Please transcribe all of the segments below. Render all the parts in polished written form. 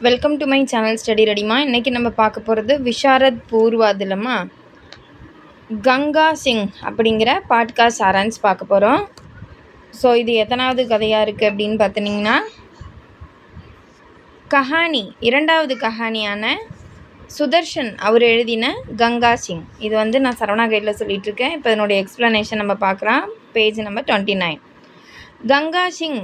Welcome to my channel study ரெடிமா. இன்றைக்கி நம்ம பார்க்க போகிறது விஷாரத் பூர்வாதிலமா கங்கா சிங் அப்படிங்கிற பாட்காஸ்ட் சாரான்ஸ் பார்க்க போகிறோம். ஸோ இது எத்தனாவது கதையாக இருக்குது அப்படின்னு பார்த்திங்கன்னா, கஹானி இரண்டாவது கஹானியான சுதர்ஷன் அவர் எழுதின கங்கா சிங். இது நான் சரவணா கைடில் சொல்லிகிட்ருக்கேன். இப்போ இதனுடைய எக்ஸ்ப்ளனேஷன் நம்ம பார்க்குறோம். Page number 29. கங்கா சிங்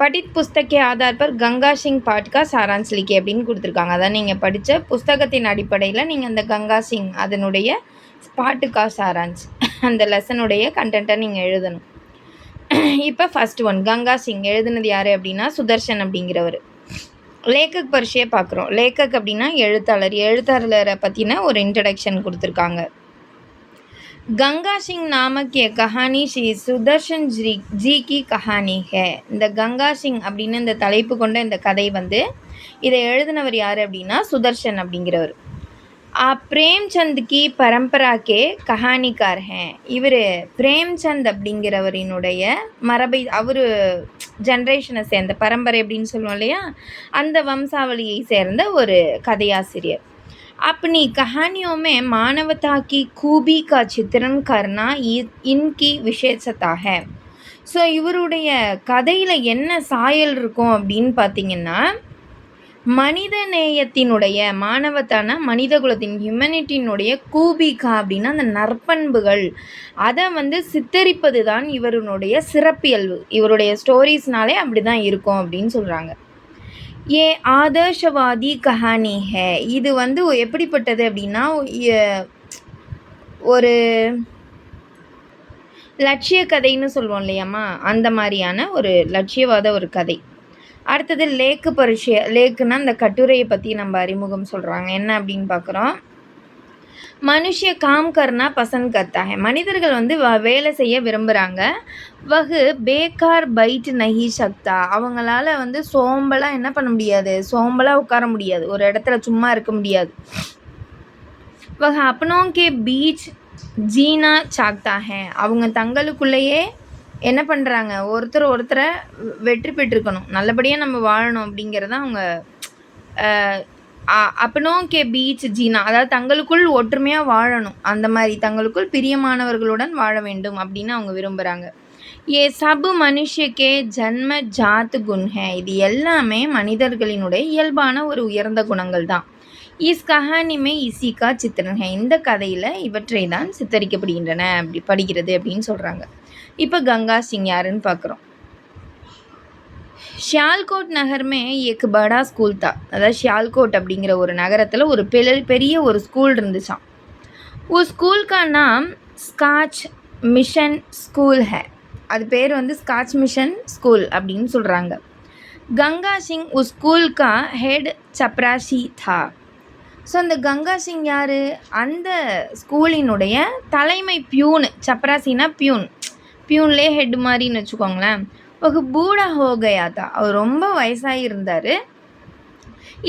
படித் புஸ்தகே ஆதார் பர் கங்கா சிங் பாட்கா சாரான்ஸ் லிக்கே அப்படின்னு கொடுத்துருக்காங்க. அதான் நீங்கள் படித்த புஸ்தகத்தின் அடிப்படையில் நீங்கள் அந்த கங்கா சிங் அதனுடைய பாட்டுக்கா சாரான்ஸ் அந்த லெசனுடைய கண்டென்ட்டை நீங்கள் எழுதணும். இப்போ ஃபஸ்ட் ஒன், கங்கா சிங் எழுதுனது யார் அப்படின்னா சுதர்ஷன் அப்படிங்கிறவர். லேக்கக் பரிசையை பார்க்குறோம். லேக்கக் அப்படின்னா எழுத்தாளரை பற்றின ஒரு இன்ட்ரடக்ஷன் கொடுத்துருக்காங்க. கங்கா சிங் நாமக் ये कहानी श्री சுதர்ஷன் ஜி கி கஹானி ஹே. இந்த கங்கா சிங் அப்படின்னு இந்த தலைப்பு கொண்ட இந்த கதை இதை எழுதினவர் யார் அப்படின்னா சுதர்ஷன் அப்படிங்கிறவர். பிரேம்சந்த் கி பரம்பராக்கே கஹானிக்கார் ஹே. இவர் பிரேம்சந்த் அப்படிங்கிறவரினுடைய மரபை அவர் ஜென்ரேஷனை சேர்ந்த பரம்பரை அப்படின்னு சொல்லுவோம் இல்லையா, அந்த வம்சாவளியை சேர்ந்த ஒரு கதையாசிரியர். अपनी कहानियों में मानवता की खूबी का चित्रण करना इनकी विशेषता है. ஸோ இவருடைய கதையில் என்ன சாயல் இருக்கும் அப்படின்னு பார்த்தீங்கன்னா, மனித நேயத்தினுடைய மாணவத்தான மனித குலத்தின் ஹியூமனிட்டினுடைய கூபிகா அப்படின்னா அந்த நற்பண்புகள் அதை சித்தரிப்பது தான் இவருடைய சிறப்பியல்பு. இவருடைய ஸ்டோரிஸ்னாலே அப்படி தான் இருக்கும் அப்படின்னு சொல்கிறாங்க. ஏ ஆதர்ஷவாதி கஹானி ஹே. இது எப்படிப்பட்டது அப்படின்னா ஒரு லட்சிய கதைன்னு சொல்லுவோம் இல்லையாம்மா, அந்த மாதிரியான ஒரு லட்சியவாத ஒரு கதை. அடுத்தது லேக்குன்னா அந்த கட்டுரையை பற்றி நம்ம அறிமுகம் சொல்கிறாங்க. என்ன அப்படின்னு பார்க்குறோம். மனுஷ காம் கர்னா பசந்த் கர்த்தா ஹை. மனிதர்கள் வேலை செய்ய விரும்புகிறாங்க. வகு பேக்கார் பைட் நஹி சக்தா. அவங்களால சோம்பலாக என்ன பண்ண முடியாது, சோம்பலாக உட்கார முடியாது, ஒரு இடத்துல சும்மா இருக்க முடியாது. வக அப்னோங்கே பீச் ஜீனா சாக்தா ஹே. அவங்க தங்களுக்குள்ளேயே என்ன பண்ணுறாங்க, ஒருத்தரை வெற்றி பெற்றிருக்கணும், நல்லபடியாக நம்ம வாழணும் அப்படிங்கிறத அவங்க அப்பனோங்கே பீச் ஜீனா, அதாவது தங்களுக்குள் ஒற்றுமையாக வாழணும், அந்த மாதிரி தங்களுக்குள் பிரியமானவர்களுடன் வாழ வேண்டும் அப்படின்னு அவங்க விரும்புகிறாங்க. ஏ சபு மனுஷக்கே ஜன்ம ஜாத் குண் ஹே. இது எல்லாமே மனிதர்களினுடைய இயல்பான ஒரு உயர்ந்த குணங்கள் தான். இஸ் கஹானிமே இசிகா சித்திரன் ஹே. இந்த கதையில் இவற்றை தான் சித்தரிக்கப்படுகின்றன அப்படி படிக்கிறது அப்படின்னு சொல்கிறாங்க. இப்போ கங்கா சிங் யாருன்னு பார்க்குறோம். ஷியால்கோட் நகர்மே ஏக் படா ஸ்கூல் தா. அதாவது ஷியால்கோட் அப்படிங்கிற ஒரு நகரத்தில் ஒரு பெரிய ஒரு ஸ்கூல் இருந்துச்சான். ஒரு ஸ்கூல்கா நாம் ஸ்காட்ச் மிஷன் ஸ்கூல் ஹே. அது பேர் ஸ்காட்ச் மிஷன் ஸ்கூல் அப்படின்னு சொல்கிறாங்க. கங்கா சிங் உஸ் ஸ்கூல்கா ஹெட் சப்ராசி தா. ஸோ அந்த கங்கா சிங் யார், அந்த ஸ்கூலினுடைய தலைமை பியூனு. சப்ராசினா பியூன்லேயே ஹெட் மாதிரின்னு வச்சுக்கோங்களேன். வகு பூடா ஹோகயா தா. அவர் ரொம்ப வயசாகி இருந்தார்.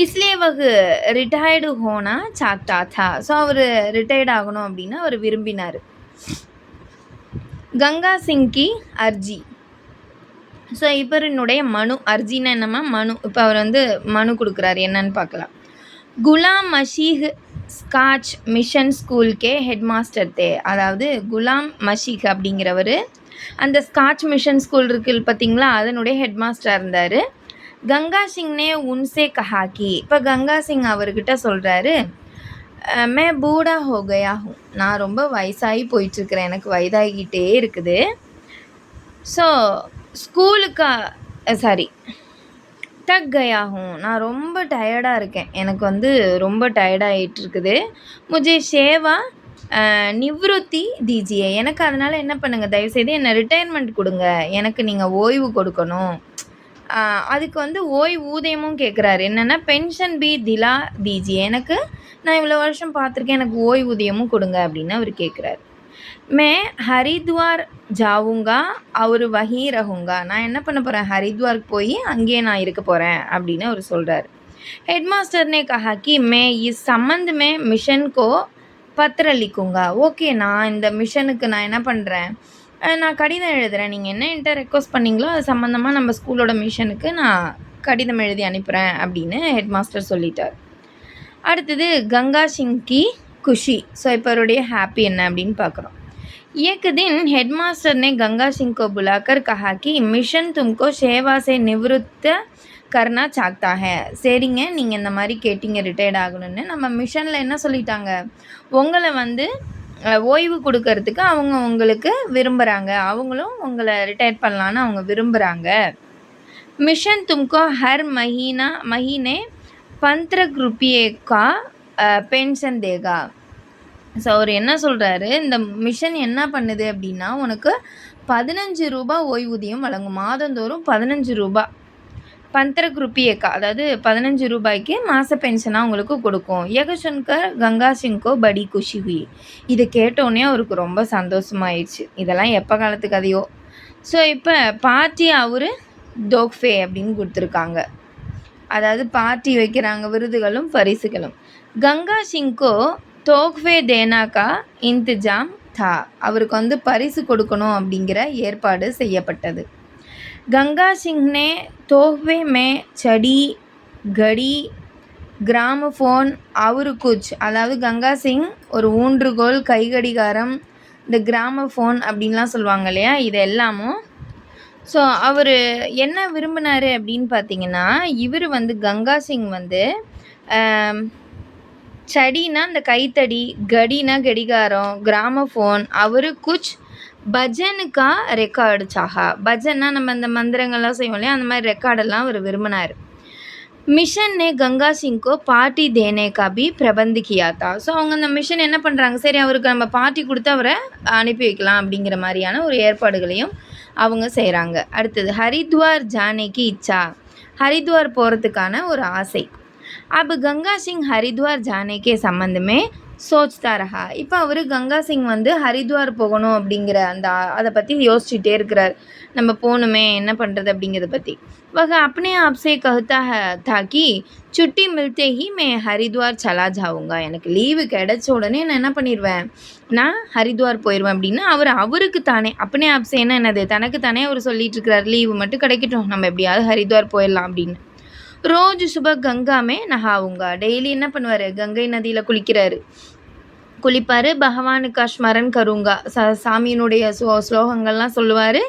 இஸ்லியே வகு ரிட்டையர்டு ஹோனா சாக்தா தா. ஸோ அவர் ரிட்டையர்ட் ஆகணும் அப்படின்னு அவர் விரும்பினார். கங்கா சிங் கி அர்ஜி. ஸோ இவருடைய மனு, அர்ஜின்னா என்னம்மா மனு. இப்போ அவர் மனு கொடுக்குறாரு, என்னன்னு பார்க்கலாம். குலாம் மஷீஹ் ஸ்காட்ச் மிஷன் ஸ்கூல்கே ஹெட் மாஸ்டர் தே. அதாவது குலாம் மஷீஹ் அப்படிங்கிறவர் அந்த ஸ்காட்ச் மிஷன் ஸ்கூல் இருக்குது பார்த்தீங்களா, அதனுடைய ஹெட் மாஸ்டராக இருந்தார். கங்கா சிங்னே உன்சே கஹாக்கி. இப்போ கங்கா சிங் அவர்கிட்ட சொல்கிறாரு, மே பூடா ஹோகயா ஹூ. நான் ரொம்ப வயசாகி போயிட்டுருக்கிறேன், எனக்கு வயதாகிக்கிட்டே இருக்குது. ஸோ தக் கயா ஹூ. நான் ரொம்ப டயர்டாக இருக்கேன், எனக்கு ரொம்ப டயர்டாகிட்டு இருக்குது. முஜே ஷேவா நிவ்ருத்தி தீஜியே. எனக்கு அதனால் என்ன பண்ணுங்கள், தயவுசெய்து என்னை ரிட்டையர்மெண்ட் கொடுங்க, எனக்கு நீங்கள் ஓய்வு கொடுக்கணும். அதுக்கு ஓய்வூதியமும் கேட்குறாரு. என்னென்னா பென்ஷன் பி திலா தீஜியே. எனக்கு நான் இவ்வளோ வருஷம் பார்த்துருக்கேன், எனக்கு ஓய்வூதியமும் கொடுங்க அப்படின்னு அவர் கேட்குறாரு. மே ஹரித்வார் ஜாவுங்கா அவர் வஹி ரஹுங்கா. நான் என்ன பண்ண போகிறேன், ஹரித்வாருக்கு போய் அங்கேயே நான் இருக்க போகிறேன் அப்படின்னு அவர் சொல்கிறார். Head மாஸ்டர்னே Kanha Ki May is Sampath May mission கோ பத்திர லிக்குங்கா. ஓகே, நான் இந்த மிஷனுக்கு நான் என்ன பண்ணுறேன், நான் கடிதம் எழுதுகிறேன், நீங்கள் என்ன என்கிட்ட ரெக்வஸ்ட் பண்ணிங்களோ அது சம்மந்தமாக நம்ம ஸ்கூலோட மிஷனுக்கு நான் கடிதம் எழுதி அனுப்புகிறேன் அப்படின்னு ஹெட் மாஸ்டர் சொல்லிட்டார். அடுத்தது கங்கா சிங் கி குஷி. ஸோ இப்போ அவருடைய ஹாப்பி என்ன அப்படின்னு பார்க்குறோம். एक दिन हेडमास्टर ने गंगा सिंह को बुलाकर कहा कि मिशन तुमको सेवा से निवृत्त करना चाहता है. சரிங்க, நீங்கள் இந்த மாதிரி கேட்டிங்க ரிட்டையர்ட் ஆகணும்னு. நம்ம மிஷனில் என்ன சொல்லிட்டாங்க, உங்களை வந்து ஓய்வு கொடுக்கறதுக்கு அவங்க உங்களுக்கு விரும்புகிறாங்க, அவங்களும் உங்களை ரிட்டையர்ட் பண்ணலான்னு அவங்க விரும்புகிறாங்க. மிஷன் तुमको हर महीने 15 रुपये का पेंशन देगा. ஸோ அவர் என்ன சொல்கிறாரு, இந்த மிஷன் என்ன பண்ணுது அப்படின்னா உனக்கு 15 ரூபா ஓய்வூதியம் வழங்கும். மாதந்தோறும் 15 ரூபா 15 रुपये அதாவது 15 ரூபாய்க்கு மாத பென்ஷனாக உங்களுக்கு கொடுக்கும். யக சுன்கர் கங்கா சிங்கோ படி குஷி ஹுயி. இதை கேட்டோடனே அவருக்கு ரொம்ப சந்தோஷமாயிடுச்சு. இதெல்லாம் எப்போ காலத்து கதையோ. ஸோ இப்போ பார்ட்டி அவர் தோக்ஃபே அப்படின்னு கொடுத்துருக்காங்க. அதாவது பார்ட்டி வைக்கிறாங்க, விருதுகளும் பரிசுகளும். கங்கா சிங்கோ தோக்ஃபே தேனாக்கா இன்திஜாம் தா. அவருக்கு வந்து பரிசு கொடுக்கணும் அப்படிங்கிற ஏற்பாடு செய்யப்பட்டது. கங்கா சிங் நே தோஹ்வே மே சடி கடி கிராமஃபோன் அவரு குச். அதாவது கங்கா சிங் ஒரு ஊன்றுகோல், கைகடிகாரம், இந்த கிராமஃபோன் அப்படின்லாம் சொல்லுவாங்க இல்லையா, இது எல்லாமும். ஸோ அவர் என்ன விரும்பினார் அப்படின்னு பார்த்தீங்கன்னா, இவர் வந்து கங்கா சிங் வந்து சடினா இந்த கைத்தடி, கடினா கடிகாரம், கிராமஃபோன், அவர் குச் பஜனுக்கா ரெக்கார்டு சாஹா. பஜன்னா நம்ம இந்த மந்திரங்கள்லாம் செய்வோம் இல்லையா, அந்த மாதிரி ரெக்கார்டெல்லாம் அவர் விரும்பினார். மிஷன் நே கங்கா சிங்को பார்ட்டி தேனே கா பி பிரபந்த் கியா தா. ஸோ அவங்க அந்த மிஷன் என்ன பண்ணுறாங்க, சரி அவருக்கு நம்ம பார்ட்டி கொடுத்து அவரை அனுப்பி வைக்கலாம் அப்படிங்கிற மாதிரியான ஒரு ஏற்பாடுகளையும் அவங்க செய்கிறாங்க. அடுத்தது ஹரித்வார் ஜானேக்கு இச்சா. ஹரித்வார் போகிறதுக்கான ஒரு ஆசை. अब गंगा सिंह हरिद्वार जाने के संबंध में सोचता रहा. இப்போ அவர் கங்கா சிங் வந்து ஹரித்வார் போகணும் அப்படிங்கிற அதை பற்றி யோசிச்சுட்டே இருக்கிறார். நம்ம போகணுமே, என்ன பண்ணுறது அப்படிங்கிறத பற்றி. वह अपने आप से कहता था कि छुट्टी मिलते ही मैं हरिद्वार चला जाऊँगा. எனக்கு லீவு கிடைச்ச உடனே நான் என்ன பண்ணிடுவேன், நான் ஹரித்வார் போயிடுவேன் அப்படின்னு அவருக்கு தானே அப்பனே ஆப்சேன்னா என்னது, தனக்கு தானே அவர் சொல்லிட்டு இருக்கிறார், லீவு மட்டும் கிடைக்கட்டும், நம்ம எப்படியாவது ஹரித்வார் போயிடலாம் அப்படின்னு. ரோஜ் சுபஹ் கங்கா மே நஹாவுங்கா. டெய்லி என்ன பண்ணுவார், கங்கை நதியில் குளிப்பார். பகவானுக்கா ஸ்மரன் கருங்கா. சாமியினுடைய ஸ்லோகங்கள்லாம் சொல்லுவார்.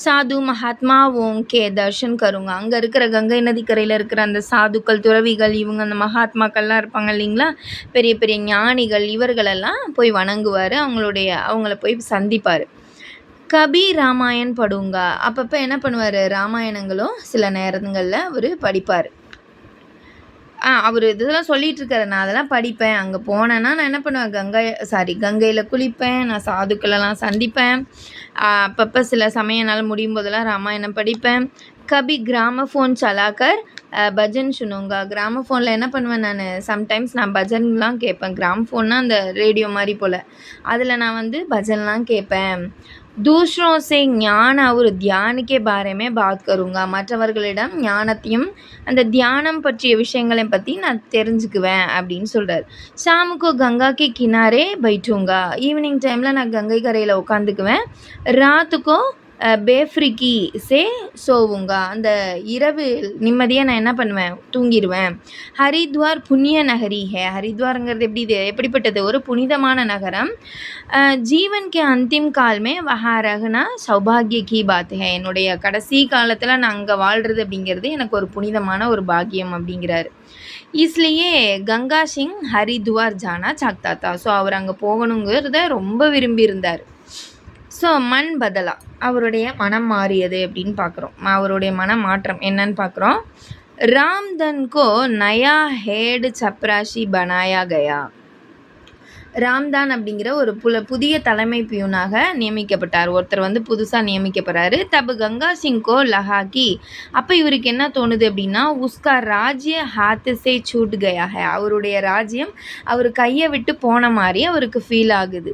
சாது மகாத்மா ஓங்கே தர்ஷன் கருங்கா. அங்கே இருக்கிற கங்கை நதிக்கரையில் இருக்கிற அந்த சாதுக்கள், துறவிகள், இவங்க அந்த மகாத்மாக்கள்லாம் இருப்பாங்க இல்லைங்களா, பெரிய பெரிய ஞானிகள், இவர்களெல்லாம் போய் வணங்குவார், அவங்கள போய் சந்திப்பார். கபி ராமாயண் படுங்கா. அப்பப்போ என்ன பண்ணுவார், ராமாயணங்களும் சில நேரங்களில் அவர் படிப்பார். அவர் இதெல்லாம் சொல்லிகிட்ருக்காரு, நான் அதெல்லாம் படிப்பேன், அங்கே போனேன்னா நான் என்ன பண்ணுவேன், கங்கையில் குளிப்பேன், நான் சாதுக்களெல்லாம் சந்திப்பேன், அப்பப்போ சில சமயம் என்னால் முடியும் போதெல்லாம் ராமாயணம் படிப்பேன். கபி கிராமஃபோன் சலாக்கர் பஜன் சுனுங்கா. கிராமஃபோனில் என்ன பண்ணுவேன், நான் சம்டைம்ஸ் நான் பஜன்லாம் கேட்பேன். கிராமஃபோன்னா அந்த ரேடியோ மாதிரி போல், அதில் நான் வந்து பஜன்லாம் கேட்பேன். दूसरों से ஞான और ध्यान के बारे में बात करूँगा. மற்றவர்களிடம் ஞானத்தையும் அந்த தியானம் பற்றிய விஷயங்களை பற்றி நான் தெரிஞ்சுக்குவேன் அப்படின்னு சொல்கிறார். ஷாமுக்கு கங்கா கே கினாரே பைட்டூங்கா. ஈவினிங் டைமில் நான் கங்கை கரையில் உட்காந்துக்குவேன். ராத்துக்கோ பேஃப்ரிக்கி சே சோவுங்கா. அந்த இரவு நிம்மதியாக நான் என்ன பண்ணுவேன், தூங்கிடுவேன். ஹரித்வார் புண்ணிய நகரி ஹே. ஹரித்வாருங்கிறது எப்படிப்பட்டது, ஒரு புனிதமான நகரம். ஜீவன் கே அந்திம் கால்மே வஹா ரஹ்னா சௌபாகிய கி பாத் ஹே. என்னுடைய கடைசி காலத்தில் நான் அங்கே வாழ்கிறது அப்படிங்கிறது எனக்கு ஒரு புனிதமான ஒரு பாக்கியம் அப்படிங்கிறாரு. இஸ்லியே கங்கா சிங் ஹரித்வார் ஜானா சாக்தா தா. ஸோ அவர் அங்கே போகணுங்கிறத ரொம்ப விரும்பியிருந்தார். ஸோ மண் பதலா, அவருடைய மனம் மாறியது அப்படின்னு பார்க்குறோம். அவருடைய மன மாற்றம் என்னன்னு பார்க்குறோம். ராம்தன்கோ நயா ஹேடு சப்ராஷி பனாயா கயா. ராம்தான் அப்படிங்கிற ஒரு புதிய தலைமை பியூனாக நியமிக்கப்பட்டார். ஒருத்தர் வந்து புதுசாக நியமிக்கப்படுறாரு. தபு கங்கா சிங்கோ லஹாக்கி. அப்போ இவருக்கு என்ன தோணுது அப்படின்னா, உஸ்கா ராஜ்ய ஹாத்தசே சூட் கயா ஹே. அவருடைய ராஜ்யம் அவர் கையை விட்டு போன மாதிரி அவருக்கு ஃபீல் ஆகுது.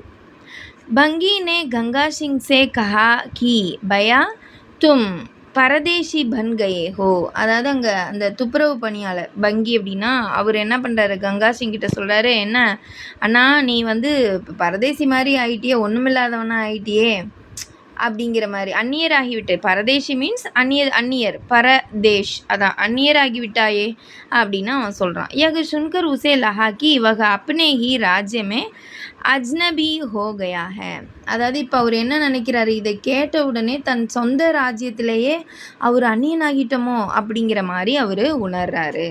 பங்கி ने गंगा सिंह से कहा कि भैया तुम பரதேசி பன் கயே ஹோ. அதாவது அங்கே அந்த துப்புரவு பணியாளர் பங்கி அப்படின்னா அவர் என்ன பண்ணுறாரு, கங்கா சிங் கிட்ட சொல்கிறாரு, என்ன அண்ணா நீ வந்து பரதேசி மாதிரி ஆகிட்டியே, ஒன்றுமில்லாதவனா ஆகிட்டியே அப்படிங்கிற மாதிரி. அந்நியராகிவிட்டு, பரதேசி மீன்ஸ் அந்நியர் பரதேஷ், அதான் அந்நியராகிவிட்டாயே அப்படின்னு அவன் சொல்கிறான். யக சுன்கர் உசே லஹாக்கி இவக அப்னே ஹி ராஜ்யமே அஜ்னபி ஹோ கயா ஹே. அதாவது இப்போ அவர் என்ன நினைக்கிறாரு, இதை கேட்ட உடனே தன் சொந்த ராஜ்யத்திலேயே அவர் அந்நியனாகிட்டோமோ அப்படிங்கிற மாதிரி அவர் உணர்றாரு.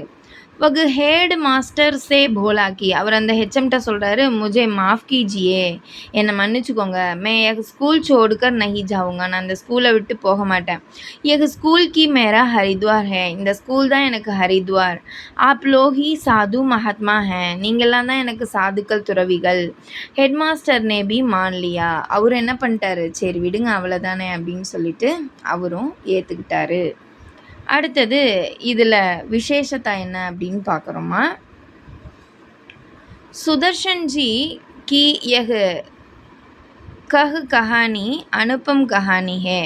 வகு ஹேட் மாஸ்டர் சே போலாக்கி, அவர் அந்த ஹெச்எம்கிட்ட சொல்கிறாரு, முஜே மாஃப் கீஜியே, என்னை மன்னிச்சுக்கோங்க, மே எக் ஸ்கூல் சோடுக்கர் நஹி ஜாவுங்க, நான் அந்த ஸ்கூலை விட்டு போக மாட்டேன். எக் ஸ்கூல் கி மேரா ஹரித்வார் ஹே, இந்த ஸ்கூல் தான் எனக்கு ஹரித்வார். ஆப் லோஹி சாது மகாத்மா ஹே, நீங்கள்லாம் தான் எனக்கு சாதுக்கள் துறவிகள். ஹெட் மாஸ்டர் நேபி மான்லியா, அவர் என்ன பண்ணிட்டாரு, சரி விடுங்க அவ்வளோதானே அப்படின்னு சொல்லிட்டு அவரும் ஏற்றுக்கிட்டாரு. அடுத்தது இதில் விசேஷத்தை என்ன அப்படின்னு பார்க்குறோமா, சுதர்ஷன்ஜி கி யஹ் கஹானி அனுபம் கஹானி ஹே.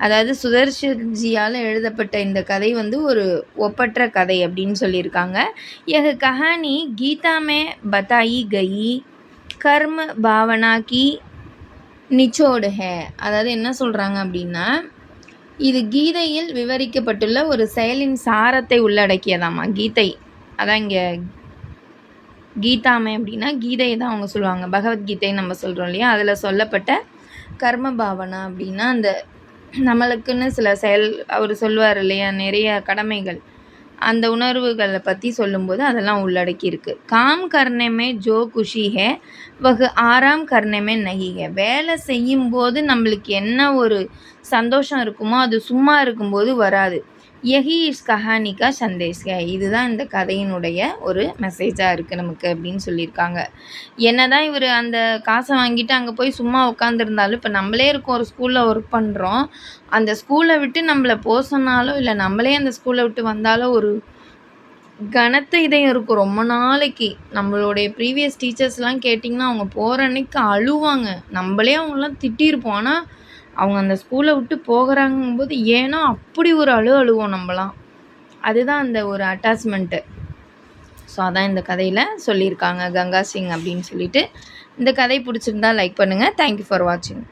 அதாவது சுதர்ஷன்ஜியால் எழுதப்பட்ட இந்த கதை வந்து ஒரு ஒப்பற்ற கதை அப்படின்னு சொல்லியிருக்காங்க. யஹ் கஹானி கீதா மே பதாயி கயி கர்ம பாவனா கி நிச்சோடு ஹே. அதாவது என்ன சொல்கிறாங்க அப்படின்னா, இது கீதையில் விவரிக்கப்பட்டுள்ள ஒரு செயலின் சாரத்தை உள்ளடக்கியதாமா. கீதை அதான் இங்கே கீதாமே அப்படின்னா கீதையை தான் அவங்க சொல்லுவாங்க, பகவத்கீதைன்னு நம்ம சொல்கிறோம் இல்லையா, அதில் சொல்லப்பட்ட கர்ம பாவனா அப்படின்னா அந்த நம்மளுக்குன்னு சில செயல் அவர் சொல்லுவார் இல்லையா, நிறைய கடமைகள், அந்த உணர்வுகளை பற்றி சொல்லும்போது அதெல்லாம் உள்ளடக்கி இருக்குது. காம் கர்னமே ஜோ குஷி ஹே வகு ஆராம் கர்னமே நஹி ஹே. வேலை செய்யும்போது நம்மளுக்கு என்ன ஒரு சந்தோஷம் இருக்குமோ அது சும்மா இருக்கும்போது வராது. யஹி இஸ் கஹானிகா சந்தேஷ் ஹே, இதுதான் இந்த கதையினுடைய ஒரு மெசேஜாக இருக்குது நமக்கு அப்படின்னு சொல்லியிருக்காங்க. என்ன தான் இவர் அந்த காசை வாங்கிட்டு அங்கே போய் சும்மா உட்காந்துருந்தாலும், இப்போ நம்மளே இருக்கோம் ஒரு ஸ்கூலில் ஒர்க் பண்ணுறோம், அந்த ஸ்கூலை விட்டு நம்மளை போக சொன்னாலோ இல்லை நம்மளே அந்த ஸ்கூலை விட்டு வந்தாலோ ஒரு கனத்த இதயம் இருக்கும் ரொம்ப நாளைக்கு. நம்மளுடைய ப்ரீவியஸ் டீச்சர்ஸ்லாம் கேட்டிங்கன்னா அவங்க போகிற அன்னைக்கு அழுவாங்க, நம்மளே அவங்களாம் திட்டியிருப்போம், ஆனால் அவங்க அந்த ஸ்கூலை விட்டு போகிறாங்கும்போது ஏன்னா அப்படி ஒரு அழுவோம் நம்மலாம். அதுதான் அந்த ஒரு அட்டாச்மெண்ட்டு. ஸோ அதான் இந்த கதையில் சொல்லியிருக்காங்க கங்கா சிங் அப்படின்னு சொல்லிட்டு. இந்த கதை பிடிச்சிருந்தா லைக் பண்ணுங்கள். தேங்க்யூ ஃபார் வாட்சிங்.